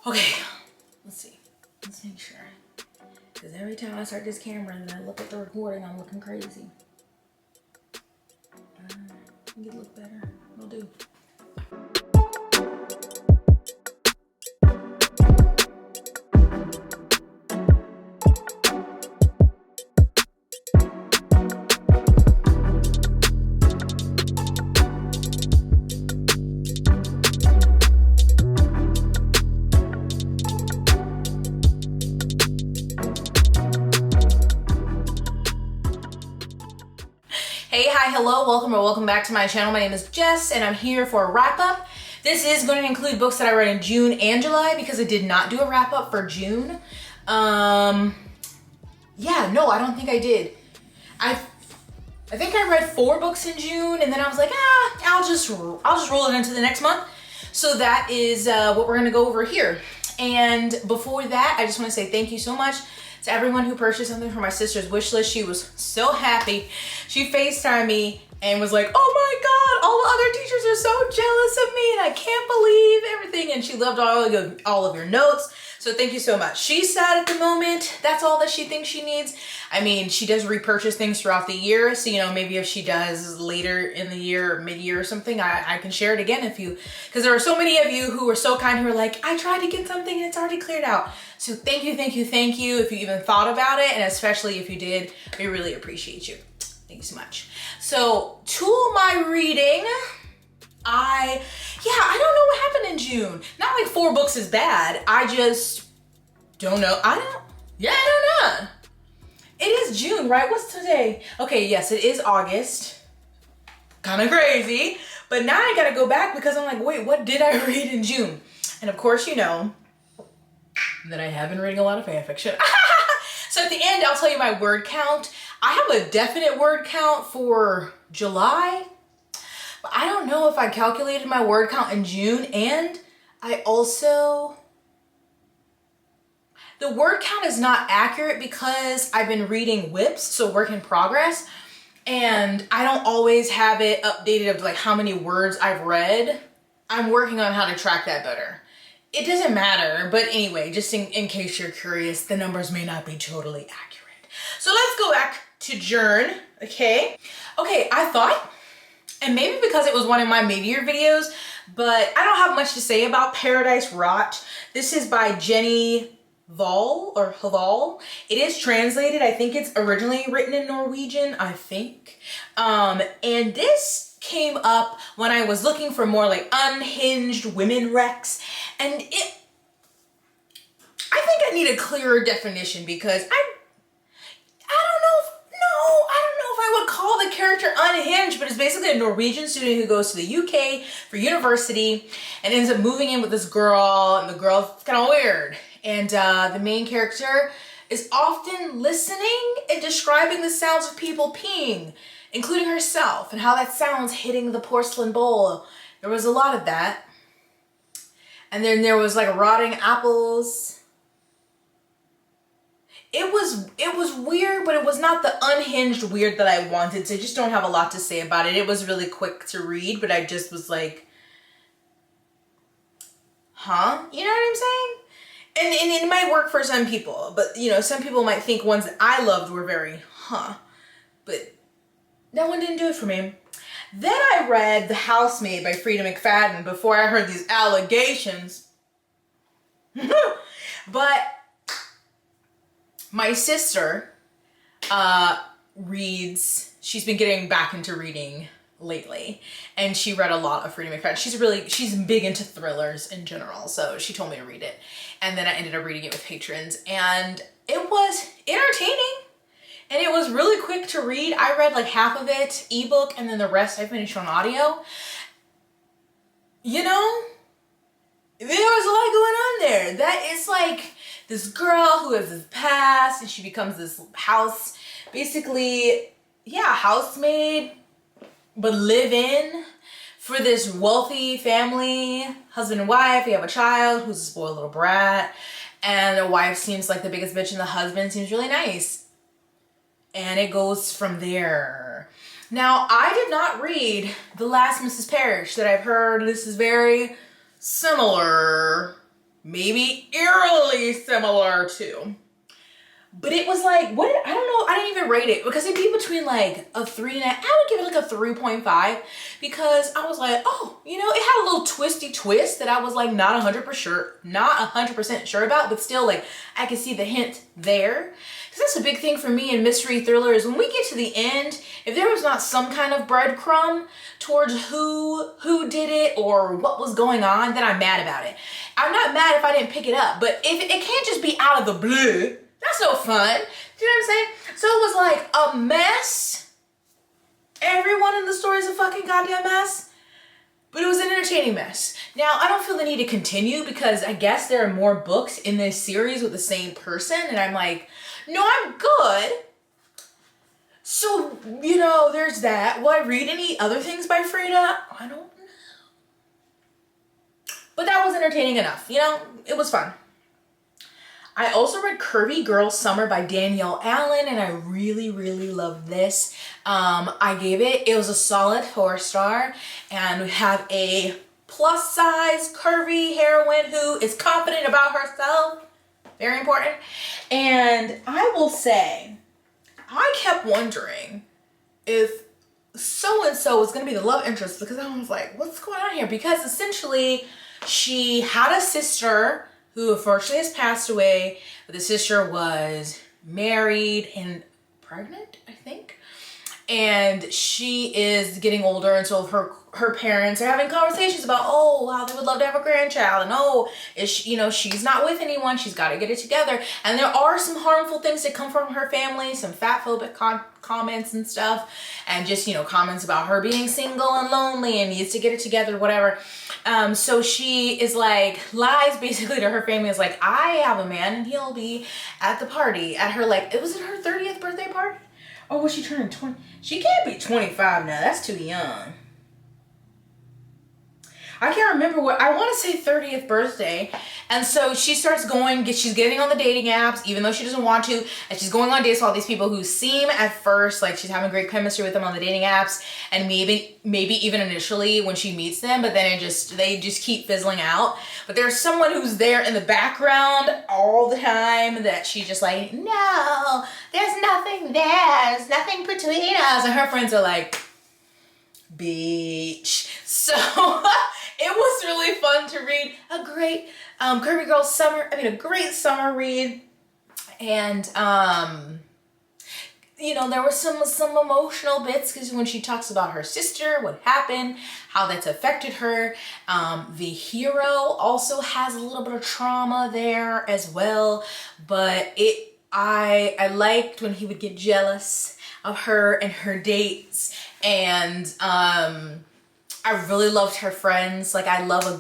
Okay, let's see. Let's make sure. Because every time I start this camera and I look at the recording, I'm looking crazy. Make it look better. It'll do. Hey, hi, hello, welcome or welcome back to my channel. My name is Jess and I'm here for a wrap up. This is going to include books that I read in June and July because I did not do a wrap up for June. Yeah, no, I don't think I did. I think I read 4 books in June and then I was like, I'll just roll it into the next month. So that is what we're gonna go over here. And before that, I just wanna say thank you so much to everyone who purchased something for my sister's wish list. She was so happy. She FaceTimed me and was like, oh my God, all the other teachers are so jealous of me and I can't believe everything. And she loved all of your notes. So thank you so much. She's sad at the moment. That's all that she thinks she needs. I mean, she does repurchase things throughout the year. So, you know, maybe if she does later in the year or mid-year or something, I can share it again because there are so many of you who were so kind who were like, I tried to get something and it's already cleared out. So thank you, thank you, thank you if you even thought about it. And especially if you did, we really appreciate you. Thank you so much. So to my reading, I don't know what happened in June. Not like 4 books is bad. I just don't know. I don't know. It is June, right? What's today? Okay, yes, it is August. Kind of crazy. But now I gotta go back because I'm like, wait, what did I read in June? And of course, you know that I have been reading a lot of fan fiction. So at the end, I'll tell you my word count. I have a definite word count for July, but I don't know if I calculated my word count in June. And I also, the word count is not accurate because I've been reading whips, so work in progress, and I don't always have it updated of like how many words I've read. I'm working on how to track that better. It doesn't matter, but anyway, just in case you're curious, the numbers may not be totally accurate. So let's go back to June, okay? Okay, I thought, and maybe because it was one of my mid-year videos, but I don't have much to say about Paradise Rot. This is by Jenny Val or Haval. It is translated. I think it's originally written in Norwegian, I think. And this came up when I was looking for more like unhinged women recs, and I think I need a clearer definition because I don't know if I would call the character unhinged, but it's basically a Norwegian student who goes to the UK for university and ends up moving in with this girl, and the girl's kind of weird. And the main character is often listening and describing the sounds of people peeing, including herself, and how that sounds hitting the porcelain bowl. There was a lot of that. And then there was like rotting apples. It was weird, but it was not the unhinged weird that I wanted. So I just don't have a lot to say about it. It was really quick to read, but I just was like, huh? You know what I'm saying? And it might work for some people, but you know, some people might think ones that I loved were very, but that one didn't do it for me. Then I read The Housemaid by Frida McFadden before I heard these allegations. But my sister reads, she's been getting back into reading lately, and she read a lot of Frida McFadden. She's big into thrillers in general, so she told me to read it. And then I ended up reading it with patrons, and it was entertaining. And it was really quick to read. I read like half of it ebook, and then the rest I finished on audio. You know, there was a lot going on there. That is like this girl who has this past, and she becomes this housemaid, but live in for this wealthy family, husband and wife. They have a child who's a spoiled little brat, and the wife seems like the biggest bitch, and the husband seems really nice. And it goes from there. Now, I did not read The Last Mrs. Parrish that I've heard. This is very similar maybe eerily similar to. But it was like, I don't know, I didn't even rate it because it'd be between like a 3 and I would give it like a 3.5 because I was like, oh, you know, it had a little twisty twist that I was like not 100% sure about, but still like I could see the hint there. Because that's a big thing for me in mystery thrillers. When we get to the end, if there was not some kind of breadcrumb towards who did it or what was going on, then I'm mad about it. I'm not mad if I didn't pick it up, but if it can't just be out of the blue, that's no fun. Do you know what I'm saying? So it was like a mess. Everyone in the story is a fucking goddamn mess. But it was an entertaining mess. Now, I don't feel the need to continue because I guess there are more books in this series with the same person. And I'm like, no, I'm good. So, you know, there's that. Will I read any other things by Frida? I don't know. But that was entertaining enough. You know, it was fun. I also read Curvy Girl Summer by Danielle Allen, and I really, really loved this. I gave it was a solid 4-star, and we have a plus size curvy heroine who is confident about herself. Very important. And I will say, I kept wondering if so-and-so was going to be the love interest because I was like, what's going on here? Because essentially she had a sister who unfortunately has passed away, but the sister was married and pregnant, I think. And she is getting older, and so her parents are having conversations about, oh, wow, they would love to have a grandchild, and oh, is she, you know, she's not with anyone, she's got to get it together. And there are some harmful things that come from her family, some fatphobic comments and stuff, and just, you know, comments about her being single and lonely and needs to get it together, whatever. So she is like, lies basically to her family, is like, I have a man and he'll be at the party at her, like, it was it her 30th birthday party? Or was she turning 20? She can't be 25 now. That's too young. I can't remember what, I want to say 30th birthday. And so she starts going, she's getting on the dating apps, even though she doesn't want to. And she's going on dates with all these people who seem at first like she's having great chemistry with them on the dating apps. And maybe even initially when she meets them, but then they just keep fizzling out. But there's someone who's there in the background all the time that she's just like, no, there's nothing there. There's nothing between us. And her friends are like, beach. So it was really fun to read. A great Curvy Girl Summer, a great summer read. And you know, there were some emotional bits because when she talks about her sister, what happened, how that's affected her. The hero also has a little bit of trauma there as well, but I liked when he would get jealous of her and her dates. And I really loved her friends. Like, I love a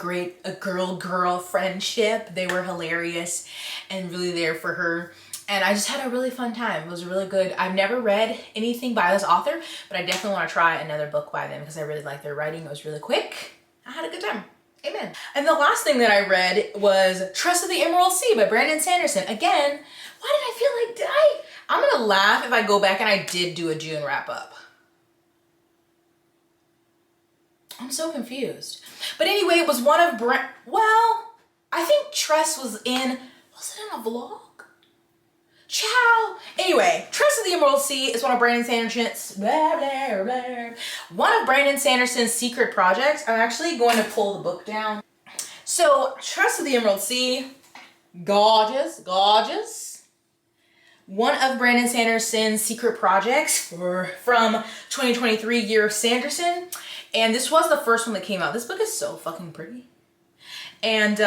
girl friendship. They were hilarious and really there for her. And I just had a really fun time. It was really good. I've never read anything by this author, but I definitely want to try another book by them because I really like their writing. It was really quick. I had a good time. Amen. And the last thing that I read was Trust of the Emerald Sea by Brandon Sanderson. Again, why did I feel like, I'm gonna laugh if I go back and I did do a June wrap up. I'm so confused. But anyway, it was one of I think Tress was it in a vlog? Ciao. Anyway, Trust of the Emerald Sea is one of Brandon Sanderson's secret projects. I'm actually going to pull the book down. So, Trust of the Emerald Sea, gorgeous, gorgeous. One of Brandon Sanderson's secret projects from 2023 year of Sanderson. And this was the first one that came out. This book is so fucking pretty. And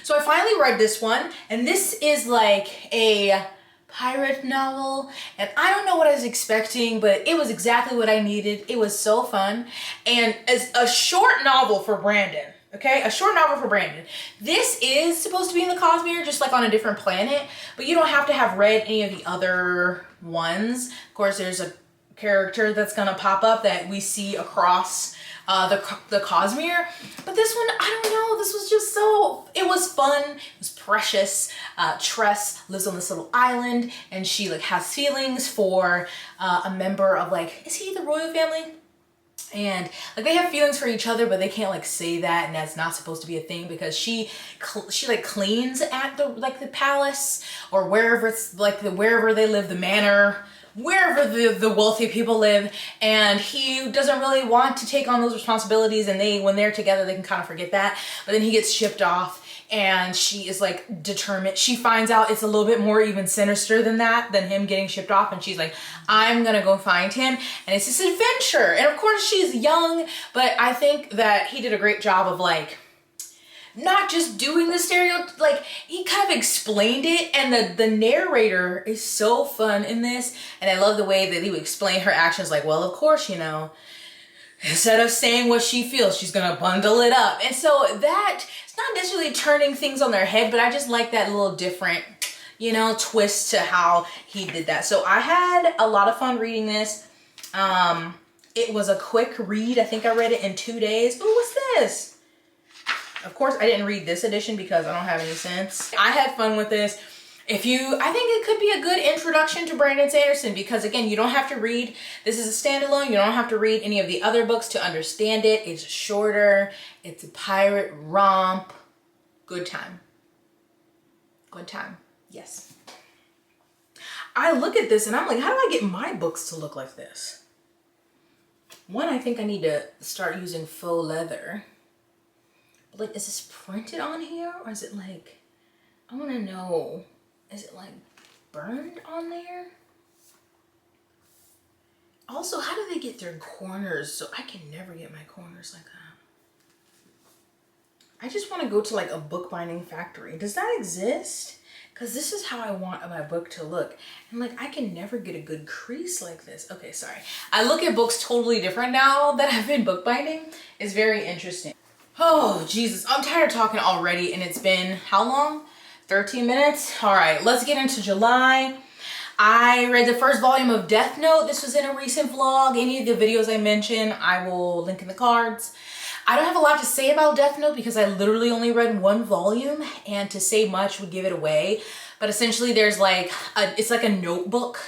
so I finally read this one, and this is like a pirate novel, and I don't know what I was expecting, but it was exactly what I needed. It was so fun, and as a short novel for Brandon, okay? A short novel for Brandon. This is supposed to be in the Cosmere, just like on a different planet, but you don't have to have read any of the other ones. Of course, there's a character that's gonna pop up that we see across the Cosmere, but this one, I don't know, this was just it was fun, it was precious. Tress lives on this little island, and she like has feelings for a member of, like, is he the royal family? And like they have feelings for each other, but they can't like say that, and that's not supposed to be a thing because she like cleans at the palace or wherever it's like wherever they live, the manor, wherever the wealthy people live, and he doesn't really want to take on those responsibilities, and when they're together they can kind of forget that, but then he gets shipped off. And she is like determined. She finds out it's a little bit more even sinister than that, than him getting shipped off. And she's like, I'm gonna go find him. And it's this adventure. And of course she's young, but I think that he did a great job of like, not just doing the stereotype, like he kind of explained it. And the narrator is so fun in this. And I love the way that he would explain her actions. Like, well, of course, you know, instead of saying what she feels, she's gonna bundle it up. And so that, it's not necessarily turning things on their head, but I just like that little different, you know, twist to how he did that. So I had a lot of fun reading this. It was a quick read. I think I read it in 2 days. Ooh, what's this? Of course, I didn't read this edition because I don't have any sense. I had fun with this. I think it could be a good introduction to Brandon Sanderson because again, you don't have to read, this is a standalone, you don't have to read any of the other books to understand it. It's shorter, it's a pirate romp. Good time. Good time, yes. I look at this and I'm like, how do I get my books to look like this? One, I think I need to start using faux leather. But like, is this printed on here or is it like, I wanna know. Is it like burned on there? Also, how do they get their corners? So I can never get my corners like that. I just want to go to like a bookbinding factory. Does that exist? Because this is how I want my book to look. And like, I can never get a good crease like this. Okay, sorry. I look at books totally different now that I've been bookbinding. It's very interesting. Oh, Jesus. I'm tired of talking already. And it's been how long? 13 minutes. All right, let's get into July. I read the first volume of Death Note. This was in a recent vlog. Any of the videos I mentioned, I will link in the cards. I don't have a lot to say about Death Note because I literally only read 1 volume, and to say much would give it away. But essentially there's like, it's like a notebook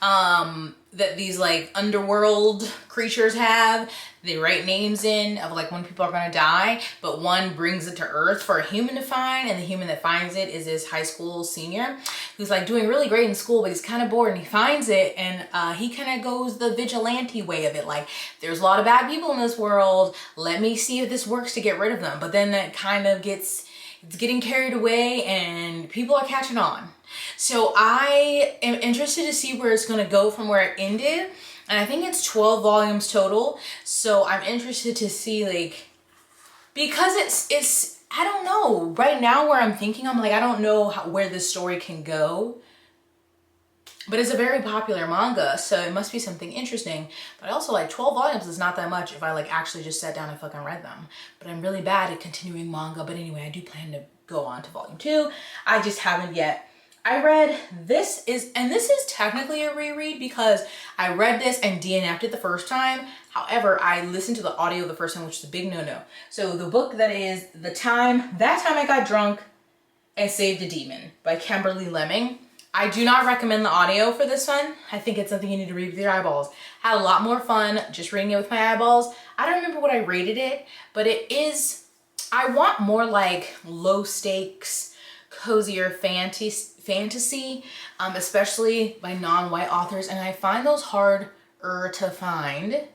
that these like underworld creatures have. They write names in of like when people are gonna die, but one brings it to Earth for a human to find, and the human that finds it is this high school senior who's like doing really great in school, but he's kind of bored, and he finds it, and he kind of goes the vigilante way of it. Like, there's a lot of bad people in this world. Let me see if this works to get rid of them. But then that kind of it's getting carried away, and people are catching on. So I am interested to see where it's going to go from where it ended. And I think it's 12 volumes total. So I'm interested to see, like, because it's I don't know. Right now where I'm thinking, I'm like, I don't know where this story can go. But it's a very popular manga, so it must be something interesting. But also, like, 12 volumes is not that much if I like actually just sat down and fucking read them. But I'm really bad at continuing manga. But anyway, I do plan to go on to volume 2. I just haven't yet. I read this is technically a reread because I read this and DNF'd it the first time. However, I listened to the audio the first time, which is a big no-no. So the book that is That Time I Got Drunk and Saved a Demon by Kimberly Lemming. I do not recommend the audio for this one. I think it's something you need to read with your eyeballs. Had a lot more fun just reading it with my eyeballs. I don't remember what I rated it, but it is, I want more like low stakes, cozier fantasy, especially by non-white authors, and I find those harder to find.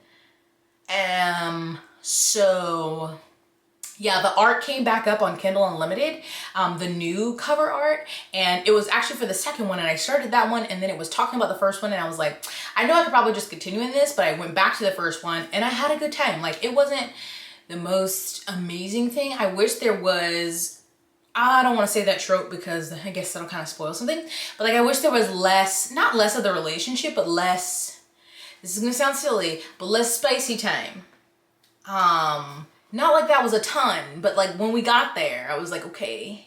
So yeah, the art came back up on Kindle Unlimited, the new cover art, and it was actually for the second one, and I started that one, and then it was talking about the first one, and I was like, I know I could probably just continue in this, but I went back to the first one, and I had a good time. Like, it wasn't the most amazing thing. I wish there was, I don't want to say that trope because I guess that'll kind of spoil something, but like, I wish there was less, not less of the relationship, but less, this is gonna sound silly, but less spicy time. Not like that was a ton, but like when we got there, I was like, okay,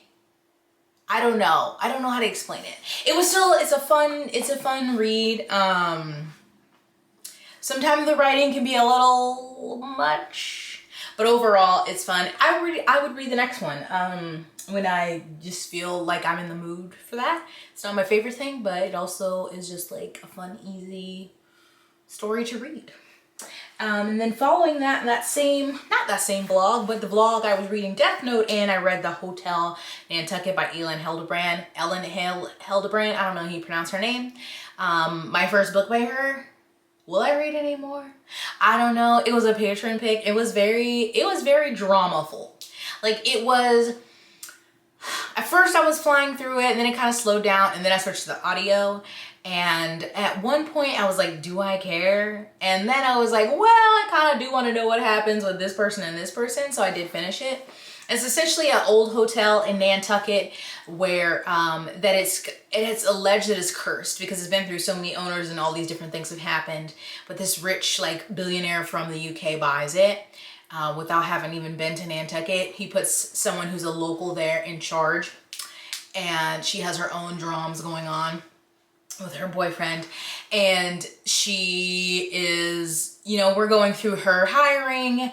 I don't know how to explain it. It was still, it's a fun read. Sometimes the writing can be a little much, but overall it's fun. I would read the next one when I just feel like I'm in the mood for that. It's not my favorite thing, but it also is just like a fun, easy story to read. And then following that, not that same vlog, but the vlog, I was reading Death Note and I read the Hotel N Tucket by Hildebrand. Hildebrand, I don't know how you pronounce her name. My first book by her. Will I read anymore? I don't know. It was a Patreon pick. It was very dramaful. Like it was, at first I was flying through it and then it kind of slowed down and then I switched to the audio. And at one point I was like, do I care? And then I was like, well, I kind of do want to know what happens with this person and this person. So I did finish it. It's essentially an old hotel in Nantucket where it's alleged that it's cursed because it's been through so many owners and all these different things have happened. But this rich like billionaire from the UK buys it without having even been to Nantucket. He puts someone who's a local there in charge and she has her own dramas going on with her boyfriend, and she is, you know, we're going through her hiring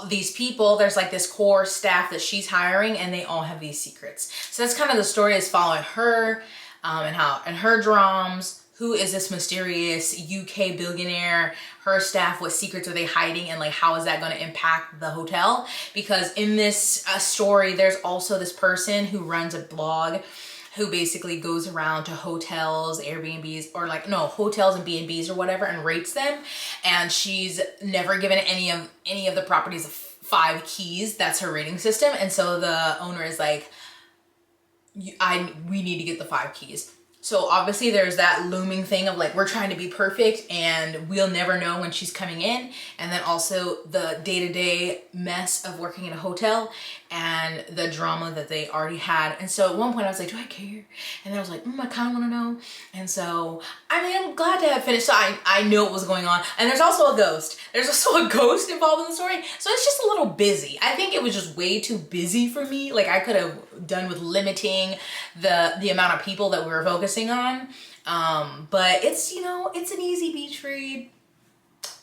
these people. There's like this core staff that she's hiring and they all have these secrets. So that's kind of the story, is following her and her dramas. Who is this mysterious UK billionaire? Her staff, what secrets are they hiding, and like how is that going to impact the hotel? Because in this story, there's also this person who runs a blog who basically goes around to hotels, Airbnbs, or like, no, hotels and B&Bs or whatever, and rates them. And she's never given any of the properties 5 keys. That's her rating system. And so the owner is like, we need to get the 5 keys. So obviously there's that looming thing of like, we're trying to be perfect and we'll never know when she's coming in. And then also the day-to-day mess of working in a hotel and the drama that they already had. And so at one point I was like, do I care? And then I was like, I kind of want to know. And so, I mean, I'm glad to have finished. So I know what was going on. And there's also a ghost. There's also a ghost involved in the story. So it's just a little busy. I think it was just way too busy for me. Like I could have done with limiting the amount of people that we were focusing on. But it's, you know, it's an easy beach read.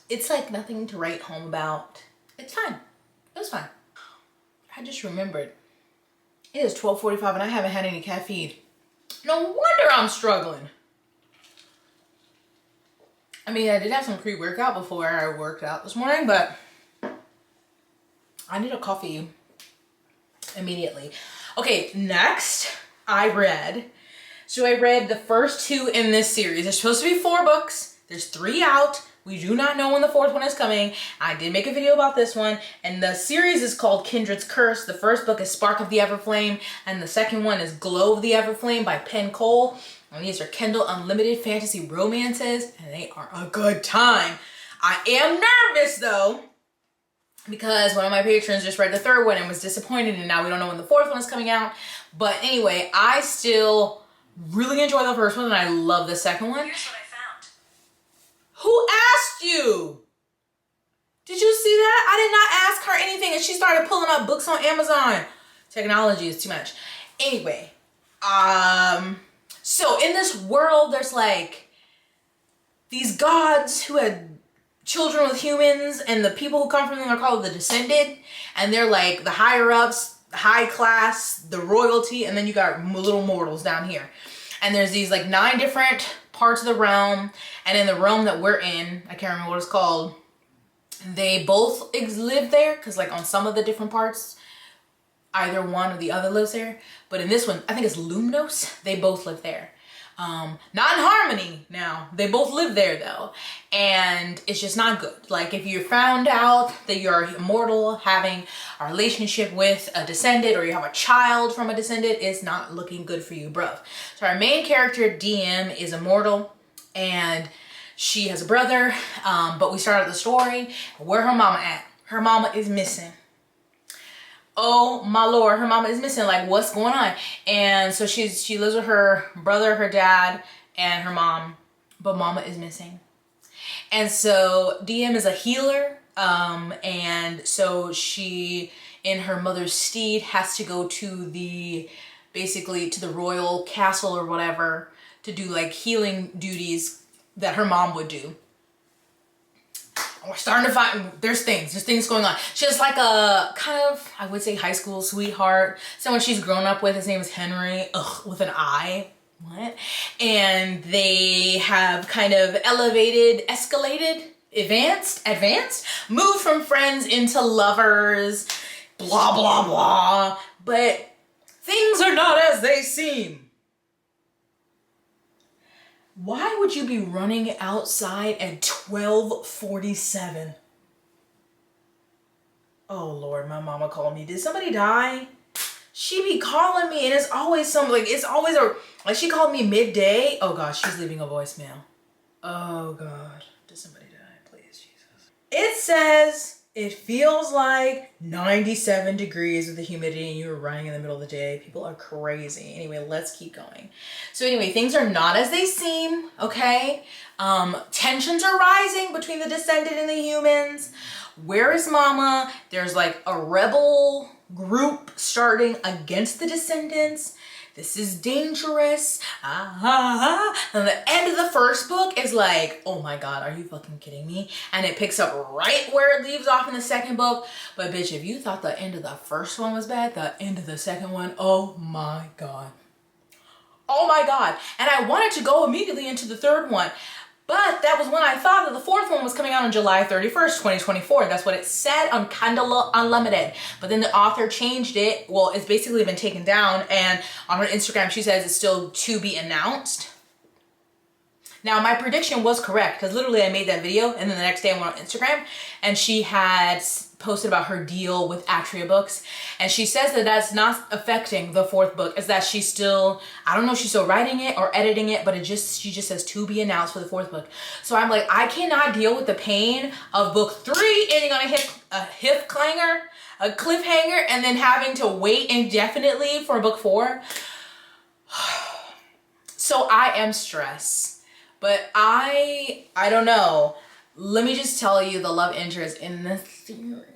It's like nothing to write home about. It's fine. It was fine. I just remembered it is 12:45 and I haven't had any caffeine. No wonder I'm struggling. I mean, I did have some pre-workout before I worked out this morning, but I need a coffee immediately. Okay, next I read the first 2 in this series. There's supposed to be 4 books. There's 3 out. We do not know when the 4th one is coming. I did make a video about this one, and the series is called Kindred's Curse. The first book is Spark of the Everflame, and the second one is Glow of the Everflame by Penn Cole. And these are Kindle Unlimited fantasy romances, and they are a good time. I am nervous though, because one of my patrons just read the 3rd one and was disappointed, and now we don't know when the 4th one is coming out. But anyway, I still really enjoy the first one, and I love the second one. Here's what I found. Who asked you? Did you see that? I did not ask her anything, and she started pulling up books on Amazon. Technology is too much. Anyway, so in this world, there's like these gods who had children with humans, and the people who come from them are called the Descended, and they're like the higher ups, the high class, the royalty, and then you got little mortals down here. And there's these like 9 different parts of the realm, and in the realm that we're in, I can't remember what it's called, they both live there, because like on some of the different parts, either one or the other lives there. But in this one, I think it's Lumnos, they both live there. Not in harmony now. They both live there though. And it's just not good. Like if you found out that you're immortal, having a relationship with a Descended, or you have a child from a Descended, it's not looking good for you, bruv. So our main character, DM, is immortal, and she has a brother, but we started the story, where her mama at? Her mama is missing. Oh my lord, her mama is missing. Like, what's going on? And so she lives with her brother, her dad, and her mom, but mama is missing. And so DM is a healer, and so she, in her mother's steed, has to go to basically to the royal castle or whatever to do like healing duties that her mom would do. We're starting to find, there's things going on. She has like a kind of, I would say, high school sweetheart. Someone she's grown up with, his name is Henry, with an I, what? And they have kind of escalated advanced, moved from friends into lovers, blah, blah, blah. But things are not as they seem. Why would you be running outside at 12:47? Oh Lord, my mama called me. Did somebody die? She be calling me, and it's always she called me midday. Oh gosh, she's leaving a voicemail. Oh God, did somebody die? Please, Jesus. It says it feels like 97 degrees with the humidity, and you were running in the middle of the day. People are crazy. Anyway, let's keep going. So anyway, things are not as they seem, okay? Tensions are rising between the descendant and the humans. Where is mama? There's like a rebel group starting against the descendants. This is dangerous. And the end of the first book is like, oh my God, are you fucking kidding me? And it picks up right where it leaves off in the second book. But bitch, if you thought the end of the first one was bad, the end of the second one, oh my God. Oh my God. And I wanted to go immediately into the third one. But that was when I thought that the fourth one was coming out on July 31st, 2024. That's what it said on Kindle Unlimited. But then the author changed it. Well, it's basically been taken down. And on her Instagram, she says it's still to be announced. Now, my prediction was correct because literally I made that video and then the next day I went on Instagram and she had posted about her deal with Atria Books. And she says that that's not affecting the fourth book. Is that she's still, I don't know if she's still writing it or editing it, but she just says to be announced for the fourth book. So I'm like, I cannot deal with the pain of book 3 ending on a cliffhanger, and then having to wait indefinitely for book 4. So I am stressed. But I don't know. Let me just tell you the love interest in this series.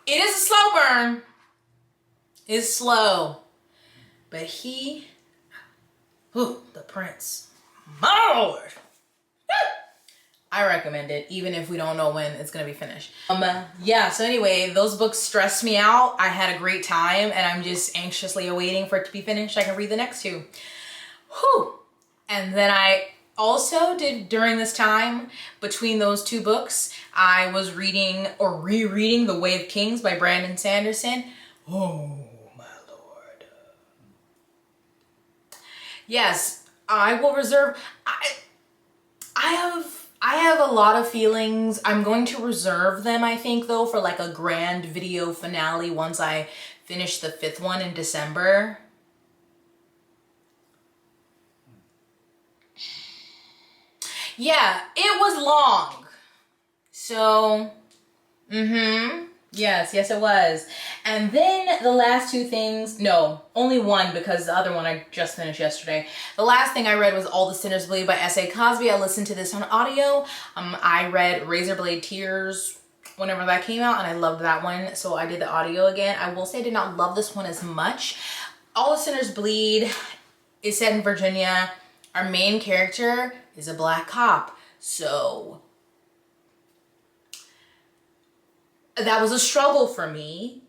It is a slow burn. It's slow. But the prince. My Lord. I recommend it, even if we don't know when it's gonna be finished. Yeah, so anyway, those books stressed me out. I had a great time and I'm just anxiously awaiting for it to be finished. I can read the next 2. Whew. And then I also did, during this time between those 2 books, I was reading or rereading The Way of Kings by Brandon Sanderson. Oh my Lord. Yes, I will reserve. I have a lot of feelings. I'm going to reserve them, I think, though, for like a grand video finale once I finish the 5th one in December. Yeah, it was long. So, yes, it was. And then the last 2 things, no, only one because the other one I just finished yesterday. The last thing I read was All the Sinners Bleed by S.A. Cosby. I listened to this on audio. I read Razorblade Tears whenever that came out and I loved that one. So I did the audio again. I will say I did not love this one as much. All the Sinners Bleed is set in Virginia. Our main character is a black cop. So that was a struggle for me.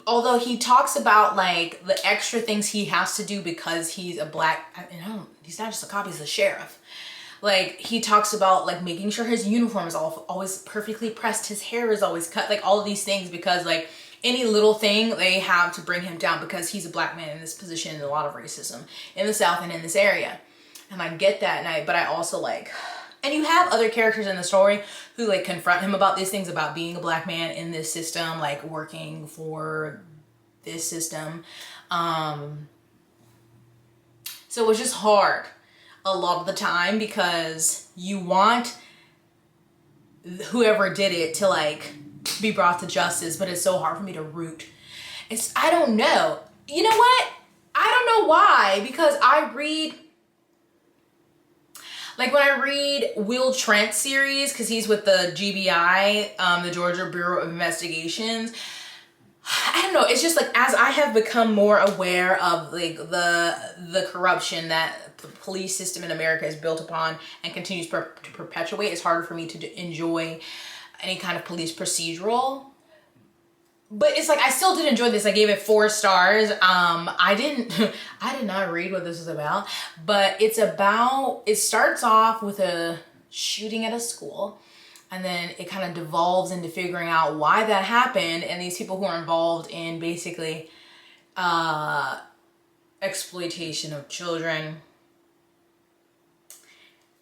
Although he talks about like the extra things he has to do because he's a black, he's not just a cop, he's a sheriff. Like he talks about like making sure his uniform is always perfectly pressed, his hair is always cut, like all of these things, because like any little thing they have to bring him down because he's a black man in this position and a lot of racism in the South and in this area. And I get that, but I also like, and you have other characters in the story who like confront him about these things, about being a black man in this system, like working for this system. So it was just hard a lot of the time because you want whoever did it to like be brought to justice, but it's so hard for me to root. I don't know. You know what? I don't know why, because I read, like when I read Will Trent's series, because he's with the GBI, the Georgia Bureau of Investigations, I don't know, it's just like as I have become more aware of like the corruption that the police system in America is built upon and continues to perpetuate, it's harder for me to enjoy any kind of police procedural. But it's like I still did enjoy this. I gave it 4 stars. I did not read what this is about, but it starts off with a shooting at a school. And then it kind of devolves into figuring out why that happened, and these people who are involved in basically exploitation of children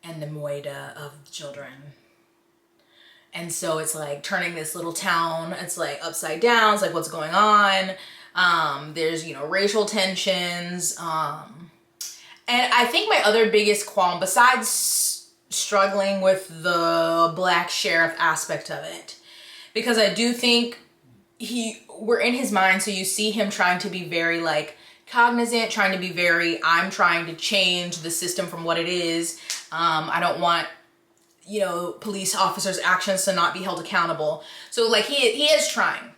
and the moida of children. And so it's like turning this little town, it's like upside down. It's like, what's going on? There's, you know, racial tensions. And I think my other biggest qualm, besides struggling with the black sheriff aspect of it, because I do think we're in his mind, so you see him trying to be very like cognizant, trying to be very, I'm trying to change the system from what it is. I don't want, you know, police officers' actions to not be held accountable. So like he is trying.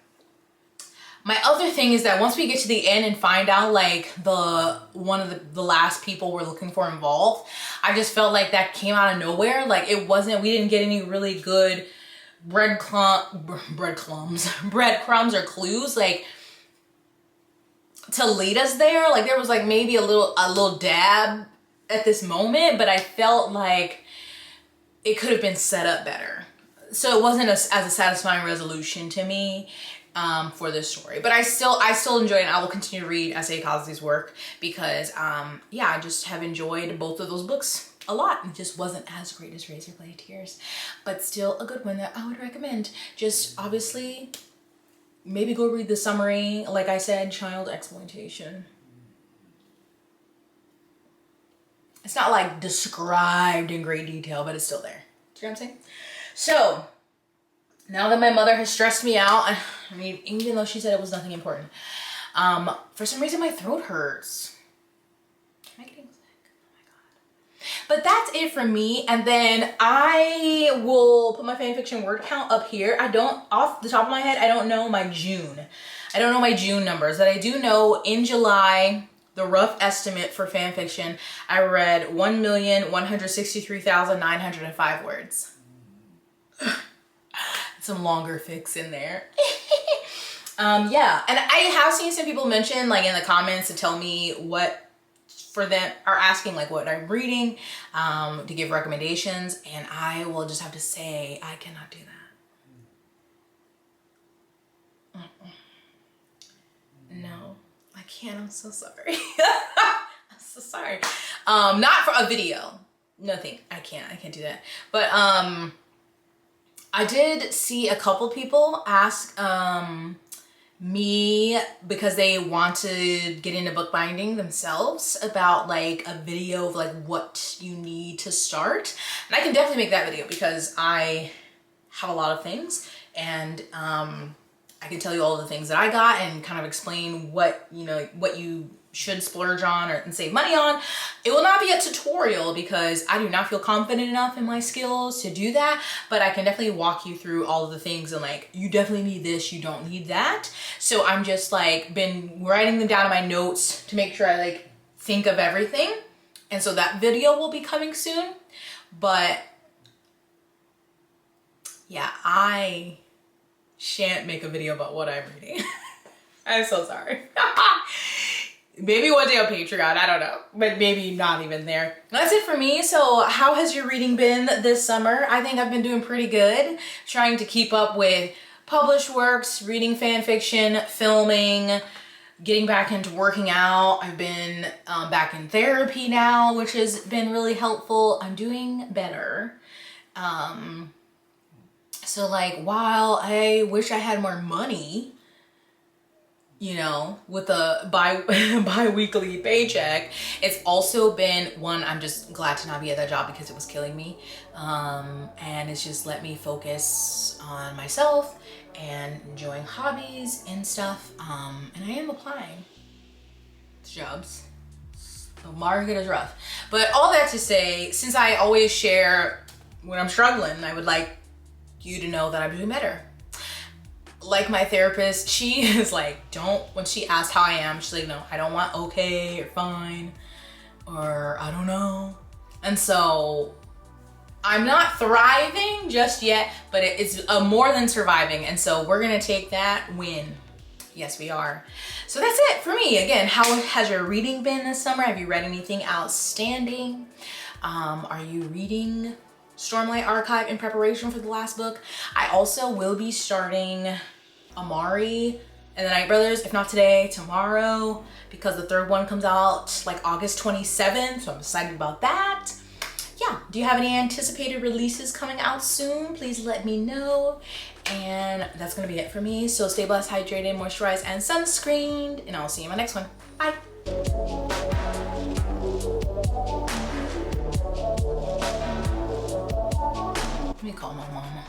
My other thing is that once we get to the end and find out like one of the last people we're looking for involved, I just felt like that came out of nowhere. Like we didn't get any really good breadcrumbs or clues like to lead us there. Like there was like maybe a little dab at this moment, but I felt like it could have been set up better. So it wasn't as a satisfying resolution to me for this story. But I still enjoy it, and I will continue to read S.A. Cosby's work because yeah, I just have enjoyed both of those books a lot. It just wasn't as great as Razorblade Tears, but still a good one that I would recommend. Just obviously maybe go read the summary. Like I said, child exploitation. It's not like described in great detail, but it's still there. Do you know what I'm saying? So now that my mother has stressed me out, I mean, even though she said it was nothing important, for some reason my throat hurts. Am I getting sick? Oh my God. But that's it for me. And then I will put my fanfiction word count up here. Off the top of my head, I don't know my June. I don't know my June numbers. That I do know in July, the rough estimate for fanfiction, I read 1,163,905 words. Some longer fics in there. Yeah, and I have seen some people mention like in the comments to tell me what for them are asking like what I'm reading, to give recommendations, and I will just have to say I cannot do that. No, I can't. I'm so sorry. I'm so sorry. Not for a video. Nothing. I can't do that. But I did see a couple people ask me, because they want to get into bookbinding themselves, about like a video of like what you need to start. And I can definitely make that video because I have a lot of things, and I can tell you all the things that I got and kind of explain what, you know, what you should splurge on and save money on. It will not be a tutorial because I do not feel confident enough in my skills to do that, but I can definitely walk you through all of the things and like, you definitely need this, you don't need that. So I'm just like been writing them down in my notes to make sure I like think of everything. And so that video will be coming soon. But yeah, I shan't make a video about what I'm reading. I'm so sorry. Maybe one day on Patreon, I don't know, but maybe not even there. That's it for me. So how has your reading been this summer? I think I've been doing pretty good, trying to keep up with published works, reading fan fiction, filming, getting back into working out. I've been back in therapy now, which has been really helpful. I'm doing better. So like, while I wish I had more money, you know, with a bi-weekly paycheck, it's also been one, I'm just glad to not be at that job because it was killing me. And it's just let me focus on myself and enjoying hobbies and stuff. And I am applying to jobs. The market is rough. But all that to say, since I always share when I'm struggling, I would like you to know that I'm doing better. Like my therapist, she is like, when she asked how I am, she's like, no, I don't want okay or fine or I don't know. And so I'm not thriving just yet, but it's more than surviving. And so we're gonna take that win. Yes, we are. So that's it for me. Again, how has your reading been this summer? Have you read anything outstanding? Are you reading Stormlight Archive in preparation for the last book. I also will be starting Amari and the Night Brothers, if not today, tomorrow, because the third one comes out like August 27th, so I'm excited about that. Yeah, do you have any anticipated releases coming out soon? Please let me know. And that's gonna be it for me. So stay blessed, hydrated, moisturized, and sunscreened, and I'll see you in my next one. Bye. Let me call my mama.